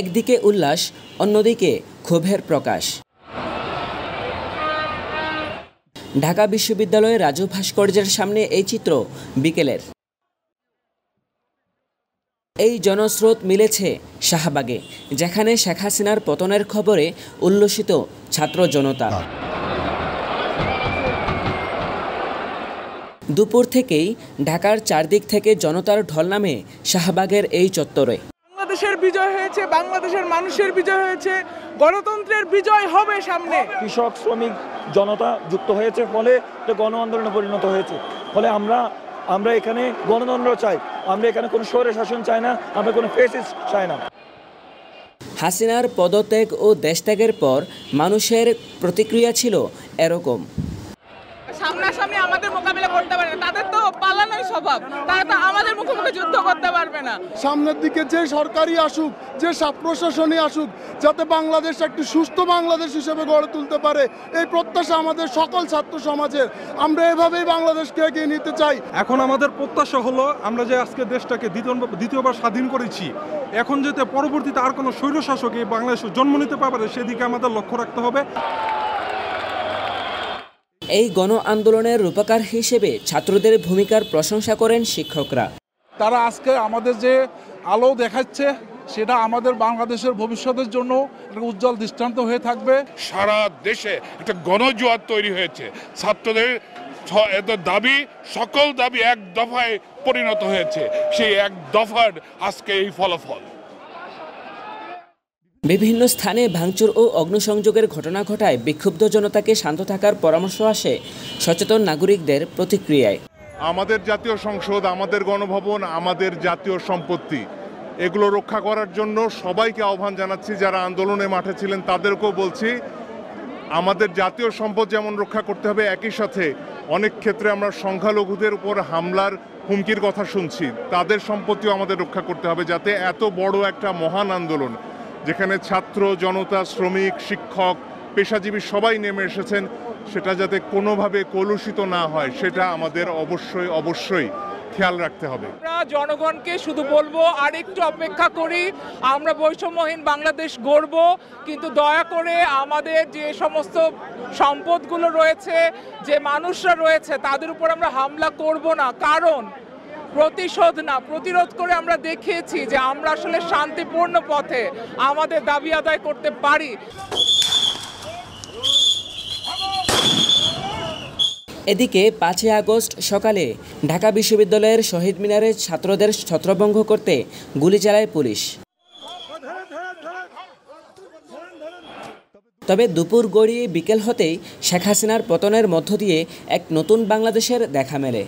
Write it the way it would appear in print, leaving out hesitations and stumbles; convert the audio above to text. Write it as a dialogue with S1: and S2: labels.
S1: একদিকে উল্লাস, অন্যদিকে ক্ষোভের প্রকাশ। ঢাকা বিশ্ববিদ্যালয়ের রাজু ভাস্কর্যের সামনে এই চিত্র বিকেলের। এই জনস্রোত মিলেছে শাহবাগে, যেখানে শেখ হাসিনার পতনের খবরে উল্লসিত ছাত্র জনতা। দুপুর থেকেই ঢাকার চারদিক থেকে জনতার ঢল নামে শাহবাগের এই চত্বরে।
S2: বাংলাদেশের বিজয় হয়েছে, বাংলাদেশের মানুষের বিজয় হয়েছে, গণতন্ত্রের বিজয় হবে সামনে।
S3: কৃষক, শ্রমিক, জনতা যুক্ত হয়েছে, ফলে গণ আন্দোলনে পরিণত হয়েছে। ফলে আমরা এখানে গণতন্ত্র চাই, আমরা এখানে কোনো স্বৈর শাসন চাই না, আমরা কোনো ফ্যাসিস্ট চাই না।
S1: হাসিনার পদত্যাগ ও দেশত্যাগের পর মানুষের প্রতিক্রিয়া ছিল এরকম।
S2: সামনাসামনি আমাদের মোকাবিলা করতে পারে না, তাদের তো পালানোই স্বভাব, তারা তো আমাদের মুখোমুখি যুদ্ধ করতে পারবে না।
S4: সামনের দিকে যে সরকারই আসুক, যে প্রশাসনই আসুক, যাতে বাংলাদেশ একটি সুস্থ বাংলাদেশ হিসেবে গড়ে তুলতে পারে, এই প্রত্যাশা আমাদের সকল ছাত্র সমাজের। আমরা এভাবেই বাংলাদেশকে এগিয়ে নিতে চাই।
S5: এখন আমাদের প্রত্যাশা হলো আমরা যে আজকে দেশটাকে দ্বিতীয়বার স্বাধীন করেছি, এখন যাতে পরবর্তীতে আর কোনো স্বৈরশাসক এই বাংলাদেশে জন্ম নিতে পারে সেদিকে আমাদের লক্ষ্য রাখতে হবে।
S1: এই গণ আন্দোলনের রূপকার হিসেবে ছাত্রদের ভূমিকার প্রশংসা করেন শিক্ষকরা।
S6: তারা আজকে আমাদের যে আলো দেখাচ্ছে, সেটা আমাদের বাংলাদেশের ভবিষ্যতের জন্য একটা উজ্জ্বল দৃষ্টান্ত হয়ে থাকবে।
S7: সারা দেশে একটা গণজোয়ার তৈরি হয়েছে, ছাত্রদের দাবি, সকল দাবি এক দফায় পরিণত হয়েছে, সেই এক দফার আজকে এই ফলাফল।
S1: বিভিন্ন স্থানে ভাঙচুর ও অগ্নিসংযোগের ঘটনা ঘটায় বিক্ষুব্ধ জনতাকে শান্ত থাকার পরামর্শ আসে সচেতন নাগরিকদের প্রতিক্রিয়ায়।
S7: আমাদের জাতীয় সংসদ, আমাদের গণভবন, আমাদের জাতীয় সম্পত্তি, এগুলো রক্ষা করার জন্য সবাইকে আহ্বান জানাচ্ছি। যারা আন্দোলনে মাঠে ছিলেন তাদেরকেও বলছি, আমাদের জাতীয় সম্পদ যেমন রক্ষা করতে হবে, একই সাথে অনেক ক্ষেত্রে আমরা সংখ্যালঘুদের উপর হামলার হুমকির কথা শুনছি, তাদের সম্পত্তিও আমাদের রক্ষা করতে হবে, যাতে এত বড় একটা মহান আন্দোলন, যেখানে ছাত্র জনতা, শ্রমিক, শিক্ষক, পেশাজীবী সবাই নেমে এসেছেন, সেটা যাতে কোনোভাবে কলুষিত না হয়, সেটা আমাদের অবশ্যই খেয়াল রাখতে হবে।
S2: আমরা জনগণকে শুধু বলবো, আর একটু অপেক্ষা করি, আমরা বৈষম্যহীন বাংলাদেশ গড়ব, কিন্তু দয়া করে আমাদের যে সমস্ত সম্পদগুলো রয়েছে, যে মানুষরা রয়েছে, তাদের উপর আমরা হামলা করব না। কারণ প্রতিশোধ না, প্রতিরোধ করে আমরা দেখিয়েছি যে আমরা আসলে শান্তিপূর্ণ পথে আমাদের দাবি আদায় করতে পারি।
S1: এদিকে 5 আগস্ট সকালে ঢাকা বিশ্ববিদ্যালয়ের শহীদ মিনারে ছাত্রদের ছত্রভঙ্গ করতে গুলি চালায় পুলিশ। তবে দুপুর গড়িয়ে বিকেল হতেই শেখ হাসিনার পতনের মধ্য দিয়ে এক নতুন বাংলাদেশের দেখা মেলে।